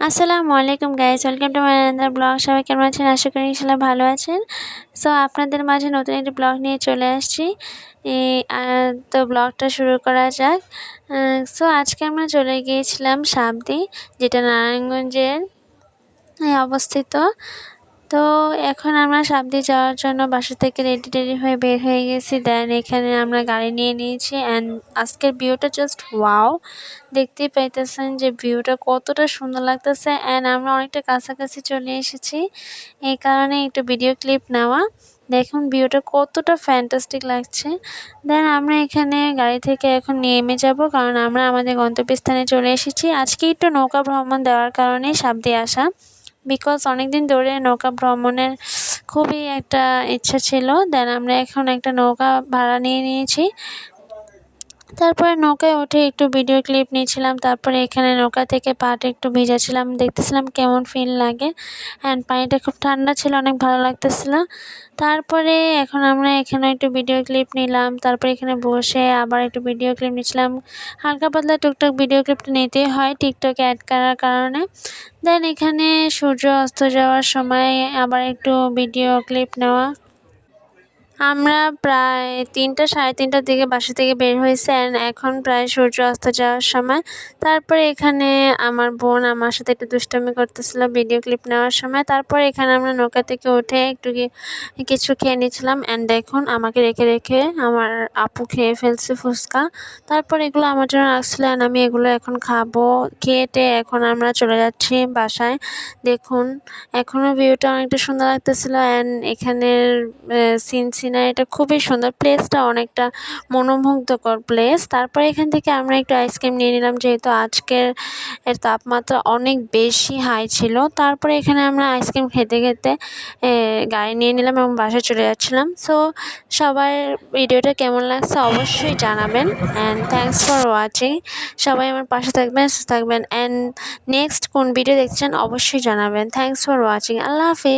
আসসালামু আলাইকুম guys, welcome to my another blog. সবাই কেমন আছেন? আশা করি ইনশাআল্লাহ ভালো আছেন। সো আপনাদের মাঝে নতুন একটি ব্লগ নিয়ে চলে আসছি। তো ব্লগটা শুরু করা যাক। সো আজকে আমরা চলে গিয়েছিলাম সাবদি, যেটা নারায়ণগঞ্জের অবস্থিত। তো এখন আমরা সাবদি যাওয়ার জন্য বাসা থেকে রেডি হয়ে বের হয়ে গেছি। দেন এখানে আমরা গাড়ি নিয়ে নিয়েছি অ্যান্ড আজকের ভিউটা জাস্ট ওয়াও, দেখতেই পাইতেছেন যে ভিউটা কতটা সুন্দর লাগতেছে। অ্যান্ড আমরা অনেকটা কাছাকাছি চলে এসেছি, এই কারণে একটু ভিডিও ক্লিপ নেওয়া। দেখুন ভিউটা কতটা ফ্যান্টাস্টিক লাগছে। দেন আমরা এখানে গাড়ি থেকে এখন নেমে যাব, কারণ আমরা আমাদের গন্তব্যস্থানে চলে এসেছি। আজকে একটু নৌকা ভ্রমণ দেওয়ার কারণে সাবদি আসা, বিকজ অনেকদিন ধরে নৌকা ভ্রমণের খুবই একটা ইচ্ছা ছিল। দেন আমরা এখন একটা নৌকা ভাড়া নিয়ে নিয়েছি। তারপরে নৌকায় উঠে একটু ভিডিও ক্লিপ নিয়েছিলাম। তারপরে এখানে নৌকা থেকে পাটা একটু ভিজেছিলাম, দেখতেছিলাম কেমন ফিল লাগে। অ্যান্ড পানিটা খুব ঠান্ডা ছিল, অনেক ভালো লাগতেছিল। তারপরে এখন আমরা এখানে একটু ভিডিও ক্লিপ নিলাম। তারপরে এখানে বসে আবার একটু ভিডিও ক্লিপ নিয়েছিলাম। হালকা পাতলা টুকটাক ভিডিও ক্লিপটা নিতেই হয় টিকটকে অ্যাড করার কারণে। দেন এখানে সূর্য অস্ত যাওয়ার সময় আবার একটু ভিডিও ক্লিপ নেওয়া। আমরা প্রায় 3টা সাড়ে 3টার দিকে বাসা থেকে বের হয়েছি অ্যান্ড এখন প্রায় সূর্য অস্ত যাওয়ার সময়। তারপরে এখানে আমার বোন আমার সাথে একটু দুষ্টামি করতেছিল ভিডিও ক্লিপ নেওয়ার সময়। তারপরে এখানে আমরা নৌকা থেকে উঠে একটু কিছু খেয়ে নিয়েছিলাম অ্যান্ড দেখুন আমাকে রেখে রেখে আমার আপু খেয়ে ফেলছে ফুচকা। তারপর এগুলো আমার জন্য রাখছিল অ্যান্ড আমি এগুলো এখন খাবো। খেয়ে এখন আমরা চলে যাচ্ছি বাসায়। দেখুন এখনও ভিউটা অনেকটা সুন্দর লাগতেছিল অ্যান্ড এখানের সিনারিটা খুবই সুন্দর, প্লেসটা অনেকটা মনোমুগ্ধকর প্লেস। তারপরে এখান থেকে আমরা একটু আইসক্রিম নিয়ে নিলাম, যেহেতু আজকের তাপমাত্রা অনেক বেশি হাই ছিল। তারপরে এখানে আমরা আইসক্রিম খেতে খেতে গাড়ি নিয়ে নিলাম এবং বাসায় চলে যাচ্ছিলাম। সো সবার ভিডিওটা কেমন লাগছে অবশ্যই জানাবেন অ্যান্ড থ্যাংকস ফর ওয়াচিং। সবাই আমার পাশে থাকবেন, সুস্থ থাকবেন অ্যান্ড নেক্সট কোন ভিডিও দেখছেন অবশ্যই জানাবেন। Thanks for watching. Allah Hafiz.